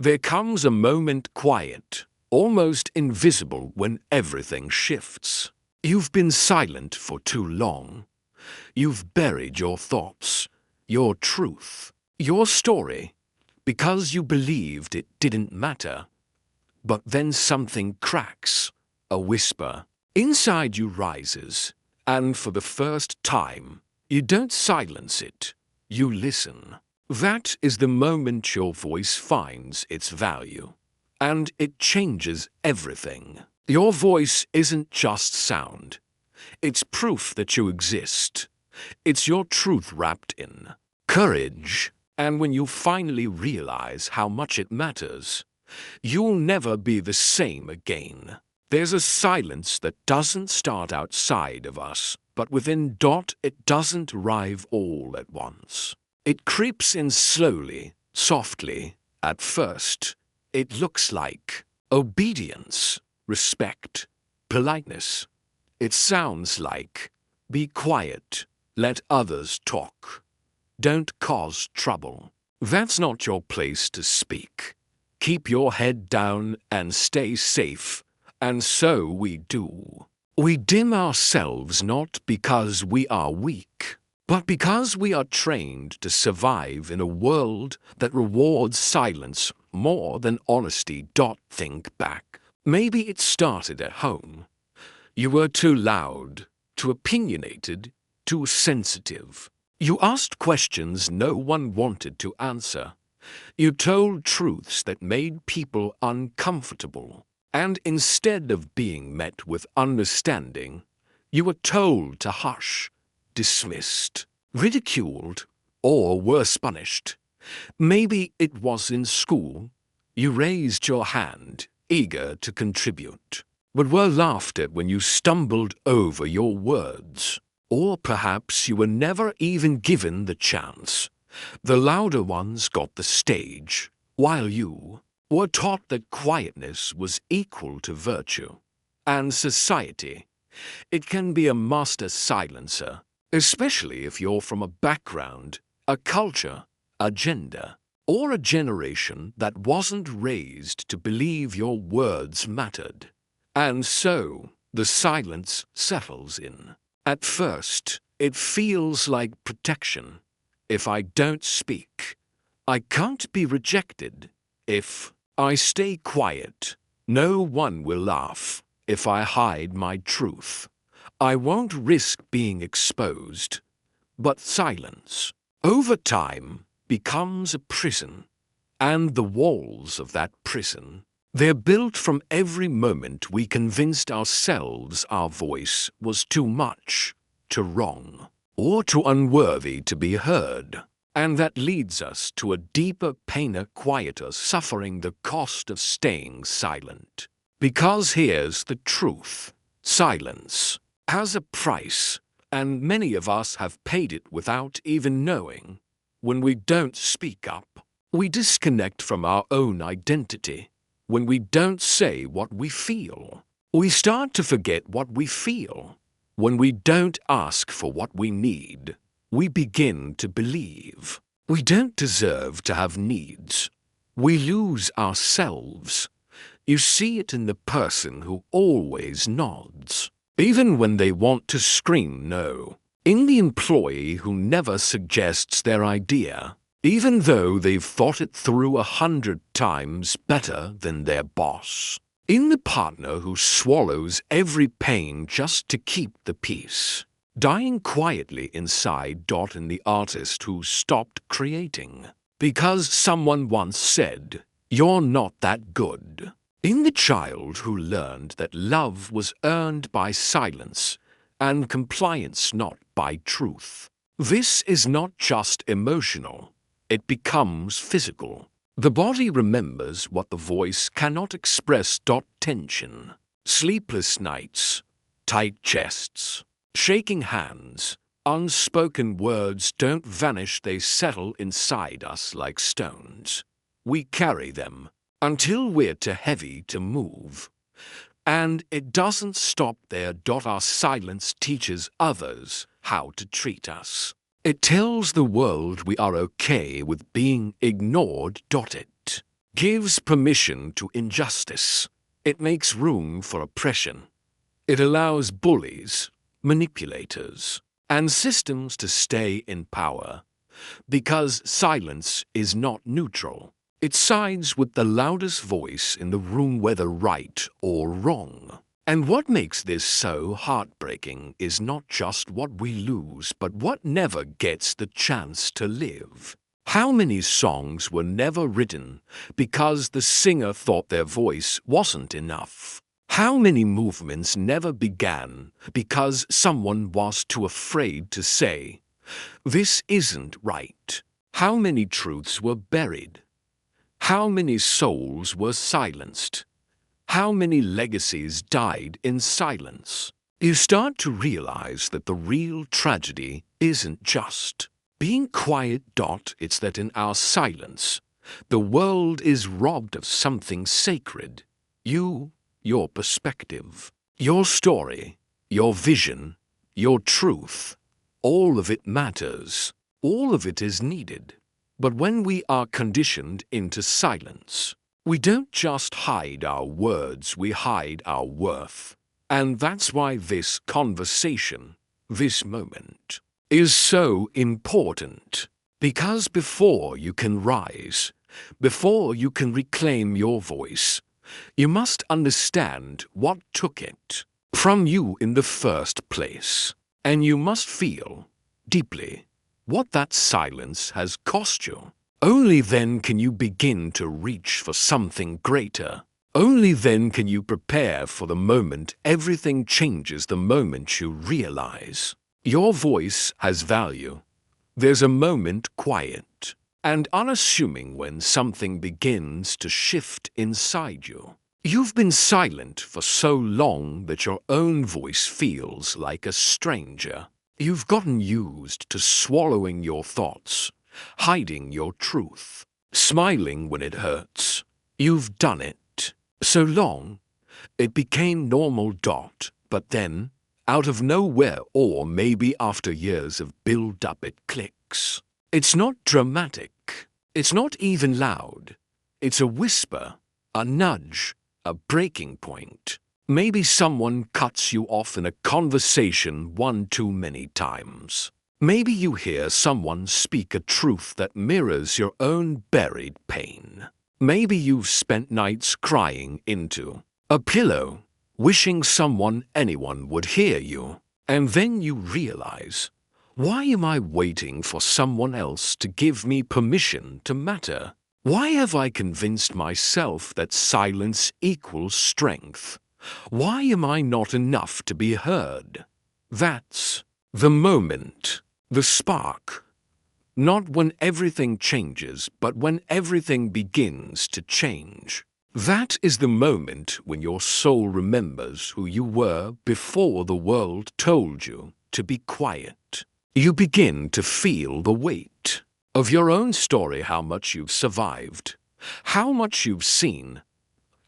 There comes a moment quiet, almost invisible when everything shifts. You've been silent for too long. You've buried your thoughts, your truth, your story, because you believed it didn't matter. But then something cracks, a whisper. Inside you rises, and for the first time, you don't silence it, you listen. That is the moment your voice finds its value. And it changes everything. Your voice isn't just sound. It's proof that you exist. It's your truth wrapped in courage. And when you finally realize how much it matters, you'll never be the same again. There's a silence that doesn't start outside of us, but within. It doesn't arrive all at once. It creeps in slowly, softly. At first, it looks like obedience, respect, politeness. It sounds like, be quiet, let others talk. Don't cause trouble. That's not your place to speak. Keep your head down and stay safe. And so we do. We dim ourselves not because we are weak, but because we are trained to survive in a world that rewards silence more than honesty. Think back. Maybe it started at home. You were too loud, too opinionated, too sensitive. You asked questions no one wanted to answer. You told truths that made people uncomfortable. And instead of being met with understanding, you were told to hush, dismissed, ridiculed, or worse, punished. Maybe it was in school. You raised your hand, eager to contribute, but were laughed at when you stumbled over your words. Or perhaps you were never even given the chance. The louder ones got the stage, while you were taught that quietness was equal to virtue. And society, it can be a master silencer, especially if you're from a background, a culture, a gender, or a generation that wasn't raised to believe your words mattered. And so, the silence settles in. At first, it feels like protection. If I don't speak, I can't be rejected. If I stay quiet, no one will laugh. If I hide my truth, I won't risk being exposed. But silence, over time, becomes a prison. And the walls of that prison, they're built from every moment we convinced ourselves our voice was too much, too wrong, or too unworthy to be heard. And that leads us to a deeper, painer, quieter suffering, the cost of staying silent. Because here's the truth. Silence has a price, and many of us have paid it without even knowing. When we don't speak up, we disconnect from our own identity. When we don't say what we feel, we start to forget what we feel. When we don't ask for what we need, we begin to believe we don't deserve to have needs. We lose ourselves. You see it in the person who always nods, even when they want to scream no. In the employee who never suggests their idea, even though they've thought it through 100 times better than their boss. In the partner who swallows every pain just to keep the peace. Dying quietly inside. In the artist who stopped creating because someone once said, "You're not that good." In the child who learned that love was earned by silence and compliance not by truth. This is not just emotional, it becomes physical. The body remembers what the voice cannot express. Tension, sleepless nights, tight chests, shaking hands, unspoken words don't vanish, they settle inside us like stones. We carry them until we're too heavy to move. And it doesn't stop there. Our silence teaches others how to treat us. It tells the world we are okay with being ignored. It gives permission to injustice. It makes room for oppression. It allows bullies, manipulators, and systems to stay in power. Because silence is not neutral. It sides with the loudest voice in the room, whether right or wrong. And what makes this so heartbreaking is not just what we lose, but what never gets the chance to live. How many songs were never written because the singer thought their voice wasn't enough? How many movements never began because someone was too afraid to say, "This isn't right"? How many truths were buried? How many souls were silenced? How many legacies died in silence? You start to realize that the real tragedy isn't just being quiet. It's that in our silence, the world is robbed of something sacred. You, your perspective, your story, your vision, your truth. All of it matters. All of it is needed. But when we are conditioned into silence, we don't just hide our words, we hide our worth. And that's why this conversation, this moment, is so important. Because before you can rise, before you can reclaim your voice, you must understand what took it from you in the first place. And you must feel deeply what that silence has cost you. Only then can you begin to reach for something greater. Only then can you prepare for the moment everything changes, the moment you realize your voice has value. There's a moment quiet and unassuming when something begins to shift inside you. You've been silent for so long that your own voice feels like a stranger. You've gotten used to swallowing your thoughts, hiding your truth, smiling when it hurts. You've done it so long, it became normal. But then, out of nowhere, or maybe after years of build-up, it clicks. It's not dramatic. It's not even loud. It's a whisper, a nudge, a breaking point. Maybe someone cuts you off in a conversation one too many times. Maybe you hear someone speak a truth that mirrors your own buried pain. Maybe you've spent nights crying into a pillow, wishing anyone would hear you. And then you realize, why am I waiting for someone else to give me permission to matter? Why have I convinced myself that silence equals strength? Why am I not enough to be heard? That's the moment, the spark. Not when everything changes, but when everything begins to change. That is the moment when your soul remembers who you were before the world told you to be quiet. You begin to feel the weight of your own story, how much you've survived, how much you've seen,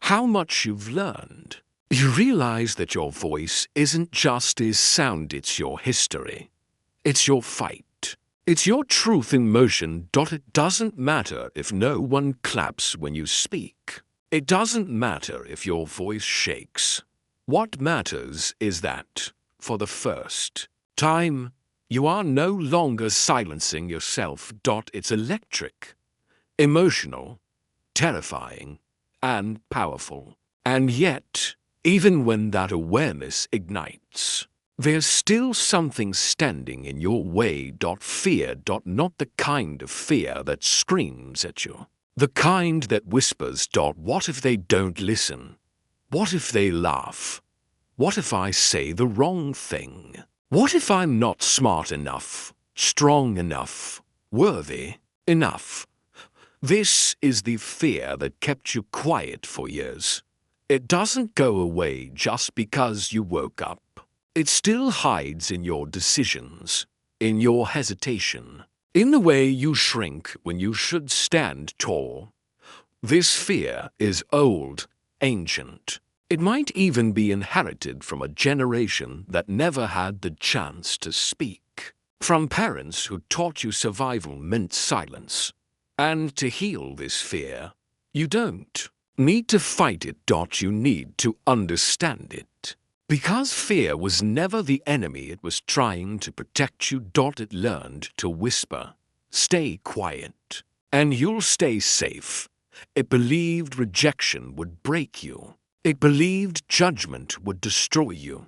how much you've learned. You realize that your voice isn't just a sound, it's your history. It's your fight. It's your truth in motion. It doesn't matter if no one claps when you speak. It doesn't matter if your voice shakes. What matters is that, for the first time, you are no longer silencing yourself. It's electric, emotional, terrifying, and powerful. And yet, even when that awareness ignites, there's still something standing in your way. Fear. Not the kind of fear that screams at you. The kind that whispers. What if they don't listen? What if they laugh? What if I say the wrong thing? What if I'm not smart enough, strong enough, worthy enough? This is the fear that kept you quiet for years. It doesn't go away just because you woke up. It still hides in your decisions, in your hesitation, in the way you shrink when you should stand tall. This fear is old, ancient. It might even be inherited from a generation that never had the chance to speak, from parents who taught you survival meant silence. And to heal this fear, You don't need to fight it. You need to understand it. Because fear was never the enemy, it was trying to protect you. It learned to whisper, "Stay quiet, and you'll stay safe." It believed rejection would break you. It believed judgment would destroy you.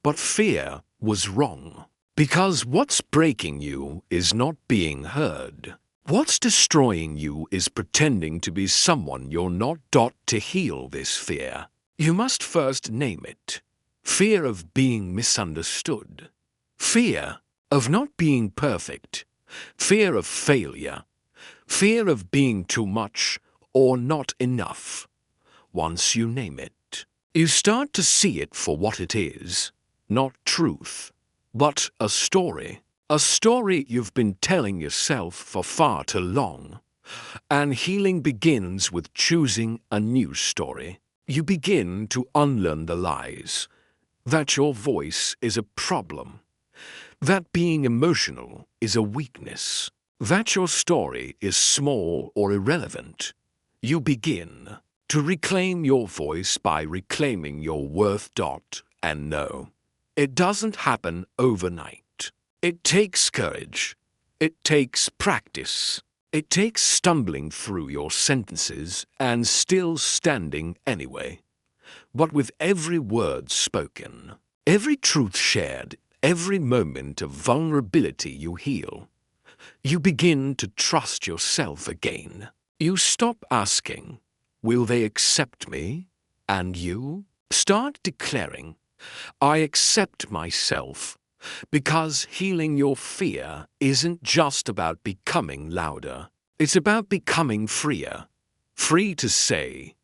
But fear was wrong. Because what's breaking you is not being heard. What's destroying you is pretending to be someone you're not. To heal this fear, you must first name it. Fear of being misunderstood. Fear of not being perfect. Fear of failure. Fear of being too much or not enough. Once you name it, you start to see it for what it is. Not truth, but a story. A story you've been telling yourself for far too long. And healing begins with choosing a new story. You begin to unlearn the lies. That your voice is a problem. That being emotional is a weakness. That your story is small or irrelevant. You begin to reclaim your voice by reclaiming your worth. And no, it doesn't happen overnight. It takes courage. It takes practice. It takes stumbling through your sentences and still standing anyway. But with every word spoken, every truth shared, every moment of vulnerability you heal, you begin to trust yourself again. You stop asking, "Will they accept me?" And you start declaring, "I accept myself." Because healing your fear isn't just about becoming louder. It's about becoming freer. Free to say,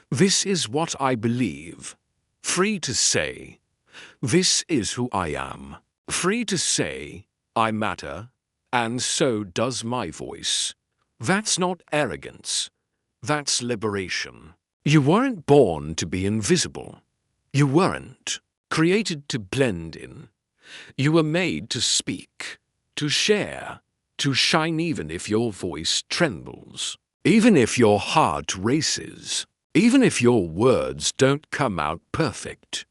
"This is what I believe." Free to say, "This is who I am." Free to say, "I matter, and so does my voice." That's not arrogance. That's liberation. You weren't born to be invisible. You weren't created to blend in. You were made to speak, to share, to shine even if your voice trembles, even if your heart races, even if your words don't come out perfect.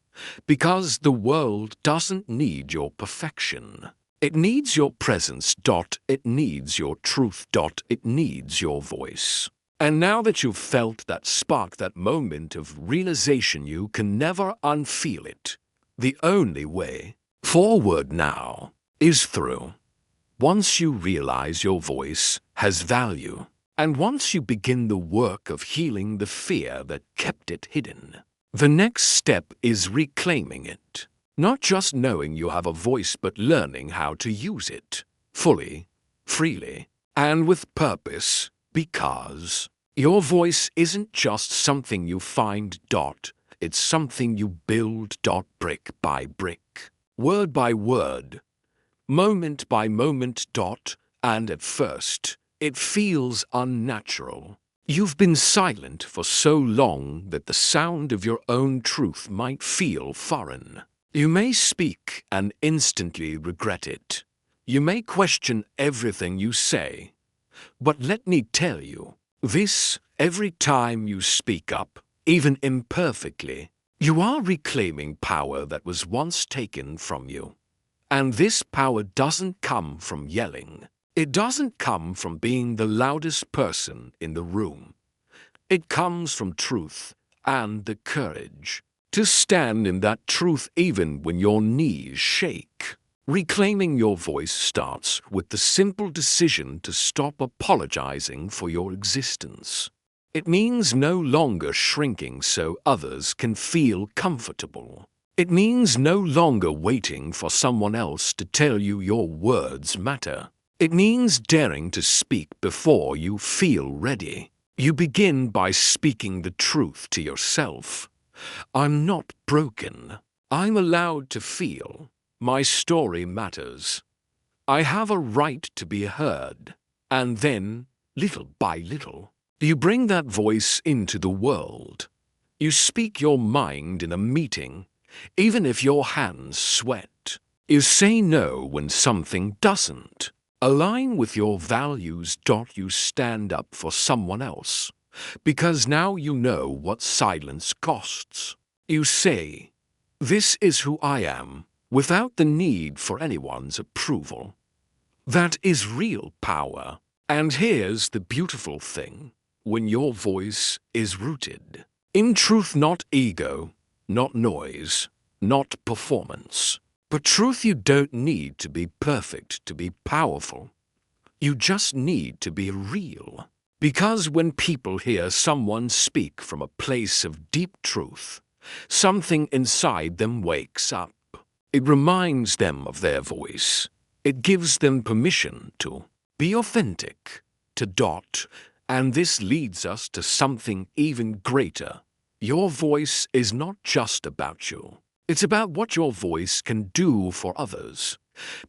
Because the world doesn't need your perfection. It needs your presence. It needs your truth. It needs your voice. And now that you've felt that spark, that moment of realization, you can never unfeel it. The only way forward now is through. Once you realize your voice has value, and once you begin the work of healing the fear that kept it hidden, the next step is reclaiming it. Not just knowing you have a voice, but learning how to use it fully, freely, and with purpose. Because your voice isn't just something you find. It's something you build. Brick by brick. Word by word, moment by moment. And at first, it feels unnatural. You've been silent for so long that the sound of your own truth might feel foreign. You may speak and instantly regret it. You may question everything you say. But let me tell you this: every time you speak up, even imperfectly, you are reclaiming power that was once taken from you. And this power doesn't come from yelling. It doesn't come from being the loudest person in the room. It comes from truth and the courage to stand in that truth even when your knees shake. Reclaiming your voice starts with the simple decision to stop apologizing for your existence. It means no longer shrinking so others can feel comfortable. It means no longer waiting for someone else to tell you your words matter. It means daring to speak before you feel ready. You begin by speaking the truth to yourself. I'm not broken. I'm allowed to feel. My story matters. I have a right to be heard. And then, little by little, you bring that voice into the world. You speak your mind in a meeting, even if your hands sweat. You say no when something doesn't align with your values. You stand up for someone else, because now you know what silence costs. You say, "This is who I am," without the need for anyone's approval. That is real power. And here's the beautiful thing: when your voice is rooted in truth, not ego, not noise, not performance, but truth. You don't need to be perfect to be powerful. You just need to be real. Because when people hear someone speak from a place of deep truth, something inside them wakes up. It reminds them of their voice. It gives them permission to be authentic, to dot, and this leads us to something even greater. Your voice is not just about you. It's about what your voice can do for others.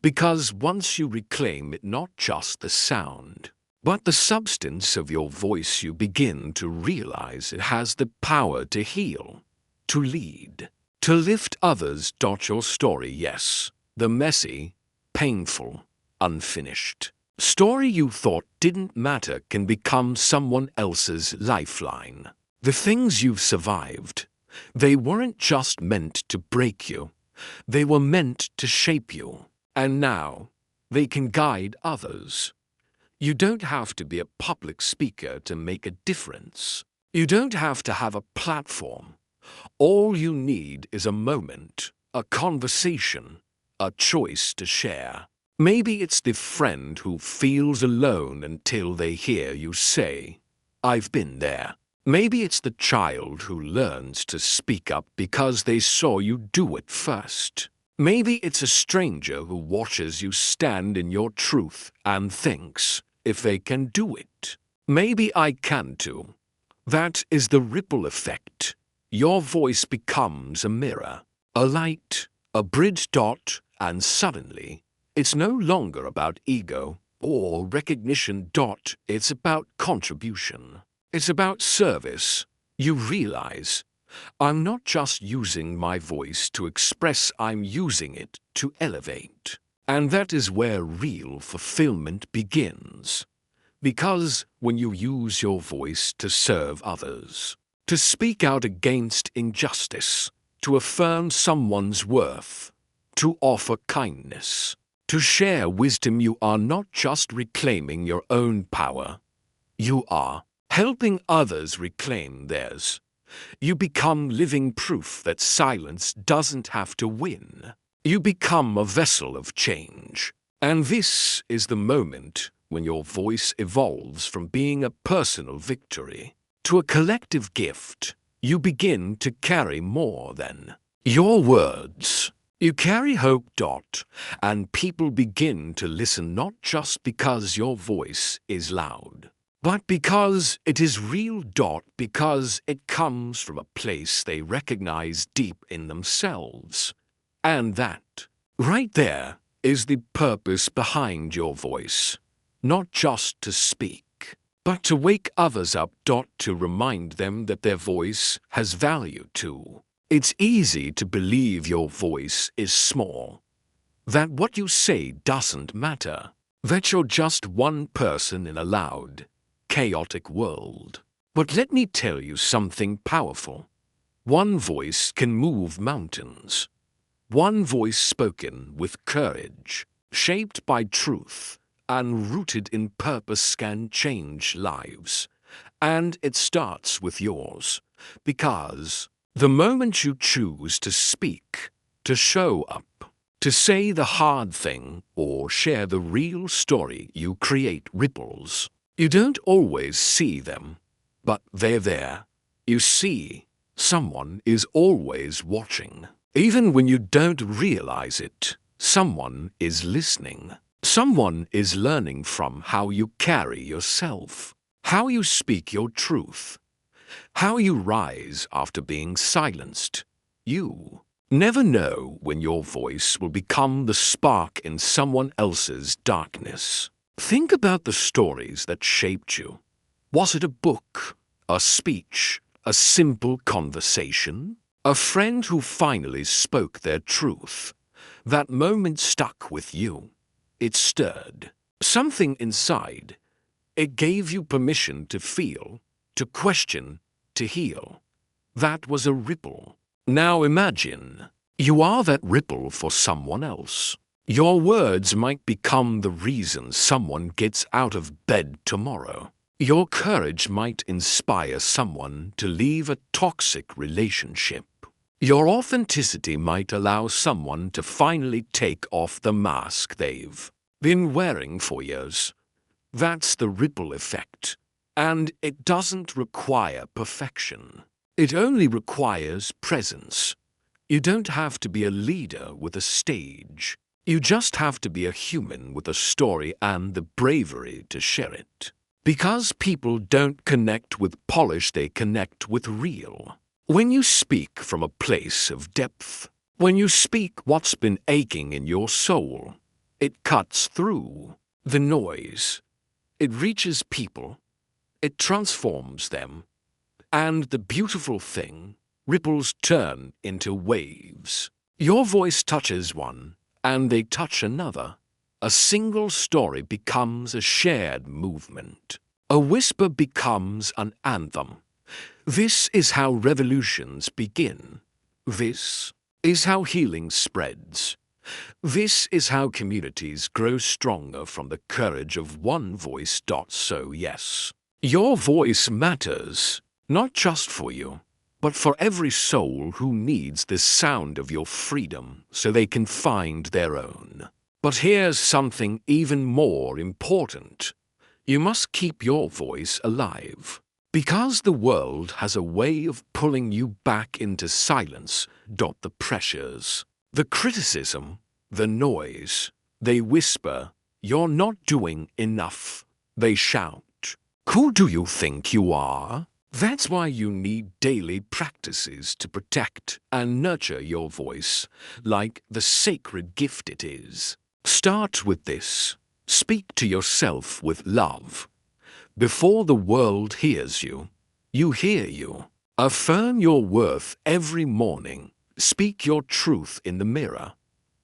Because once you reclaim it, not just the sound, but the substance of your voice, you begin to realize it has the power to heal, to lead, to lift others. Your story, yes, the messy, painful, unfinished story you thought didn't matter, can become someone else's lifeline. The things you've survived, they weren't just meant to break you, they were meant to shape you. And now, they can guide others. You don't have to be a public speaker to make a difference. You don't have to have a platform. All you need is a moment, a conversation, a choice to share. Maybe it's the friend who feels alone until they hear you say, "I've been there." Maybe it's the child who learns to speak up because they saw you do it first. Maybe it's a stranger who watches you stand in your truth and thinks, "If they can do it, maybe I can too." That is the ripple effect. Your voice becomes a mirror, a light, a bridge. And suddenly, it's no longer about ego or recognition. It's about contribution. It's about service. You realize, I'm not just using my voice to express, I'm using it to elevate. And that is where real fulfillment begins. Because when you use your voice to serve others, to speak out against injustice, to affirm someone's worth, to offer kindness, to share wisdom, you are not just reclaiming your own power, you are helping others reclaim theirs. You become living proof that silence doesn't have to win. You become a vessel of change. And this is the moment when your voice evolves from being a personal victory to a collective gift. You begin to carry more than your words. You carry hope. And people begin to listen, not just because your voice is loud, but because it is real. Because it comes from a place they recognize deep in themselves. And that, right there, is the purpose behind your voice. Not just to speak, but to wake others up. To remind them that their voice has value too. It's easy to believe your voice is small, that what you say doesn't matter, that you're just one person in a loud, chaotic world. But let me tell you something powerful. One voice can move mountains. One voice spoken with courage, shaped by truth, and rooted in purpose can change lives. And it starts with yours, because the moment you choose to speak, to show up, to say the hard thing, or share the real story, you create ripples. You don't always see them, but they're there. You see, someone is always watching. Even when you don't realize it, someone is listening. Someone is learning from how you carry yourself, how you speak your truth, how you rise after being silenced. You never know when your voice will become the spark in someone else's darkness. Think about the stories that shaped you. Was it a book, a speech, a simple conversation? A friend who finally spoke their truth? That moment stuck with you. It stirred something inside. It gave you permission to feel, to question, to heal. That was a ripple. Now imagine, you are that ripple for someone else. Your words might become the reason someone gets out of bed tomorrow. Your courage might inspire someone to leave a toxic relationship. Your authenticity might allow someone to finally take off the mask they've been wearing for years. That's the ripple effect. And it doesn't require perfection. It only requires presence. You don't have to be a leader with a stage. You just have to be a human with a story and the bravery to share it. Because people don't connect with polish, they connect with real. When you speak from a place of depth, when you speak what's been aching in your soul, it cuts through the noise. It reaches people. It transforms them. And the beautiful thing, ripples turn into waves. Your voice touches one, and they touch another. A single story becomes a shared movement. A whisper becomes an anthem. This is how revolutions begin. This is how healing spreads. This is how communities grow stronger from the courage of one voice. So yes, your voice matters, not just for you, but for every soul who needs the sound of your freedom so they can find their own. But here's something even more important. You must keep your voice alive. Because the world has a way of pulling you back into silence. The pressures, the criticism, the noise, they whisper, "You're not doing enough." They shout, "Who do you think you are?" That's why you need daily practices to protect and nurture your voice like the sacred gift it is. Start with this. Speak to yourself with love. Before the world hears you, you hear you. Affirm your worth every morning. Speak your truth in the mirror.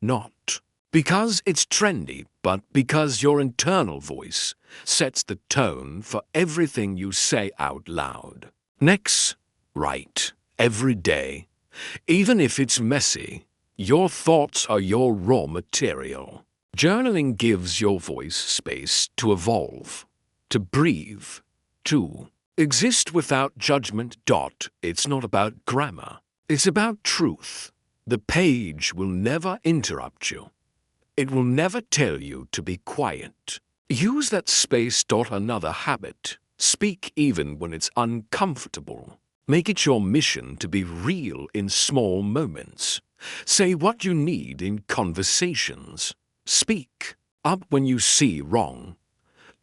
Not because it's trendy, but because your internal voice sets the tone for everything you say out loud. Next, write every day. Even if it's messy, your thoughts are your raw material. Journaling gives your voice space to evolve, to breathe, to exist without judgment. It's not about grammar. It's about truth. The page will never interrupt you. It will never tell you to be quiet. Use that space. Another habit. Speak even when it's uncomfortable. Make it your mission to be real in small moments. Say what you need in conversations. Speak up when you see wrong.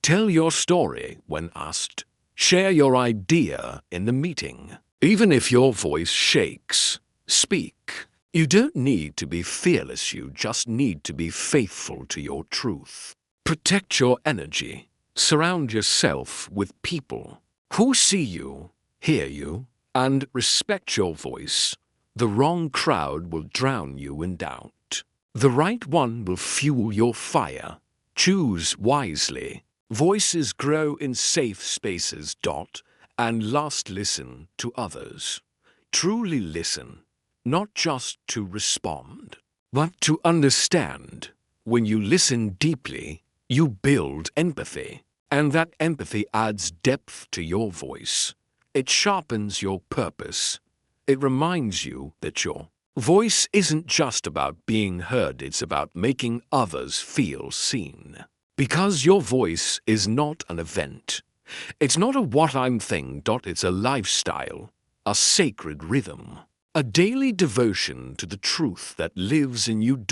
Tell your story when asked. Share your idea in the meeting. Even if your voice shakes, speak. You don't need to be fearless, you just need to be faithful to your truth. Protect your energy. Surround yourself with people who see you, hear you, and respect your voice. The wrong crowd will drown you in doubt. The right one will fuel your fire. Choose wisely. Voices grow in safe spaces. And last, listen to others. Truly listen, not just to respond, but to understand. When you listen deeply, you build empathy, and that empathy adds depth to your voice. It sharpens your purpose. It reminds you that your voice isn't just about being heard, it's about making others feel seen. Because your voice is not an event. It's not a what-I'm thing. It's a lifestyle, a sacred rhythm, a daily devotion to the truth that lives in you.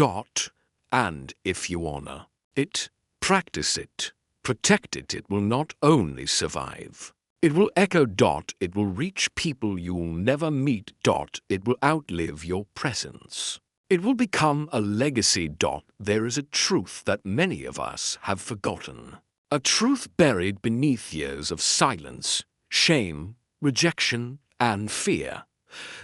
And if you honor it, practice it, protect it, it will not only survive. It will echo. It will reach people you'll never meet. It will outlive your presence. It will become a legacy. There is a truth that many of us have forgotten. A truth buried beneath years of silence, shame, rejection, and fear.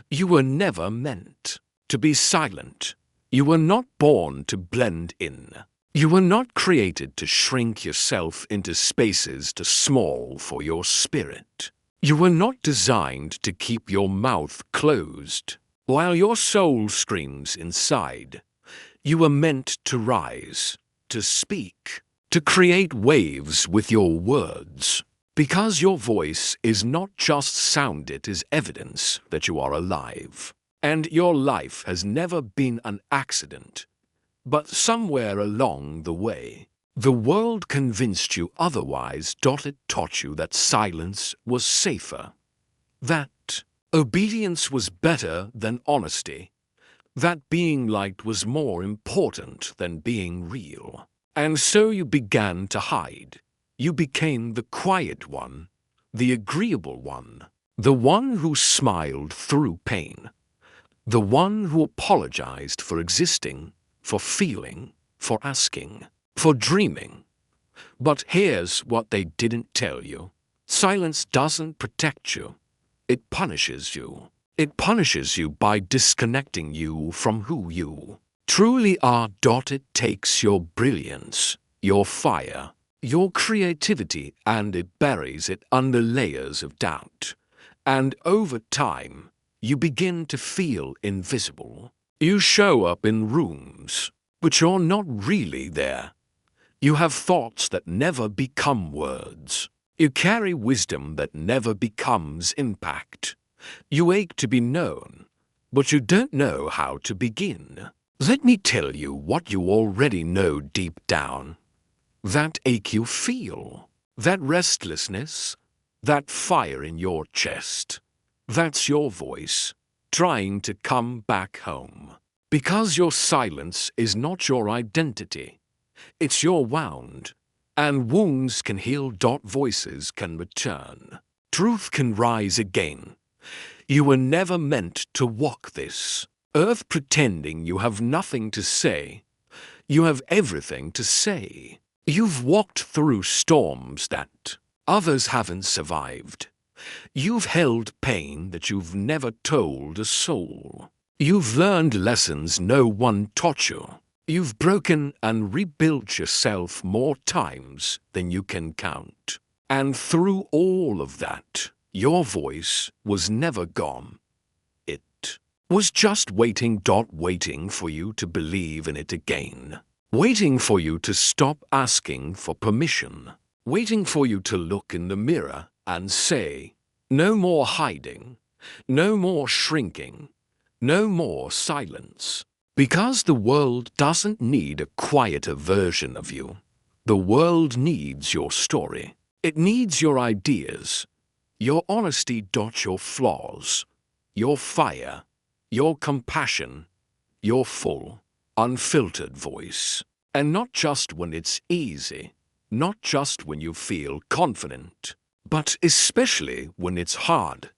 You were never meant to be silent. You were not born to blend in. You were not created to shrink yourself into spaces too small for your spirit. You were not designed to keep your mouth closed while your soul screams inside. You were meant to rise, to speak, to create waves with your words. Because your voice is not just sound, it is evidence that you are alive. And your life has never been an accident. But somewhere along the way, the world convinced you otherwise. It taught you that silence was safer, that obedience was better than honesty, that being liked was more important than being real. And so you began to hide. You became the quiet one, the agreeable one, the one who smiled through pain, the one who apologized for existing, for feeling, for asking, for dreaming. But here's what they didn't tell you. Silence doesn't protect you. It punishes you. It punishes you by disconnecting you from who you truly are. It takes your brilliance, your fire, your creativity, and it buries it under layers of doubt. And over time, you begin to feel invisible. You show up in rooms, but you're not really there. You have thoughts that never become words. You carry wisdom that never becomes impact. You ache to be known, but you don't know how to begin. Let me tell you what you already know deep down. That ache you feel, that restlessness, that fire in your chest, that's your voice trying to come back home. Because your silence is not your identity, it's your wound. And wounds can heal. Voices can return. Truth can rise again. You were never meant to walk this earth pretending you have nothing to say. You have everything to say. You've walked through storms that others haven't survived. You've held pain that you've never told a soul. You've learned lessons no one taught you. You've broken and rebuilt yourself more times than you can count. And through all of that, your voice was never gone. It was just waiting. Waiting for you to believe in it again. Waiting for you to stop asking for permission. Waiting for you to look in the mirror and say, no more hiding, no more shrinking, no more silence. Because the world doesn't need a quieter version of you. The world needs your story. It needs your ideas, your honesty. Your flaws, your fire, your compassion, your full, unfiltered voice. And not just when it's easy, not just when you feel confident, but especially when it's hard,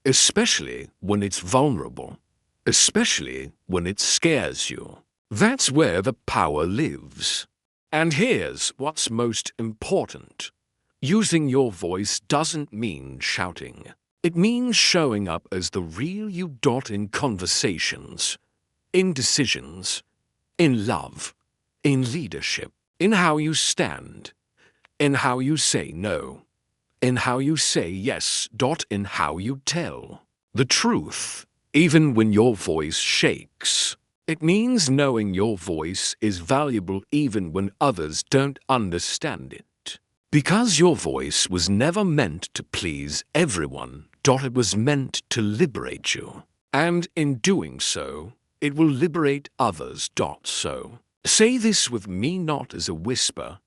especially when it's vulnerable. Especially when it scares you. That's where the power lives. And here's what's most important. Using your voice doesn't mean shouting. It means showing up as the real you. In conversations, in decisions, in love, in leadership, in how you stand, in how you say no, in how you say yes. In how you tell the truth. Even when your voice shakes. It means knowing your voice is valuable even when others don't understand it. Because your voice was never meant to please everyone. It was meant to liberate you. And in doing so, it will liberate others. So, say this with me, not as a whisper,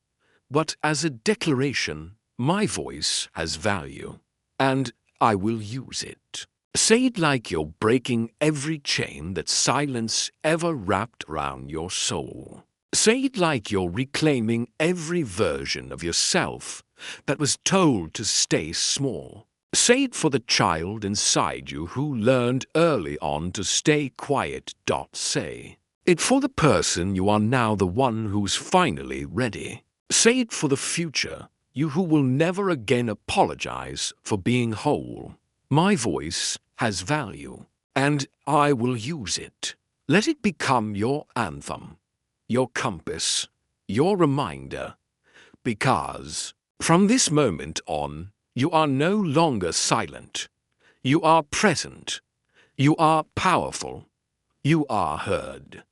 but as a declaration. My voice has value, and I will use it. Say it like you're breaking every chain that silence ever wrapped around your soul. Say it like you're reclaiming every version of yourself that was told to stay small. Say it for the child inside you who learned early on to stay quiet. Say it for the person you are now, the one who's finally ready. Say it for the future, you who will never again apologize for being whole. My voice has value, and I will use it. Let it become your anthem, your compass, your reminder, because from this moment on, You are no longer silent. You are present. You are powerful. You are heard.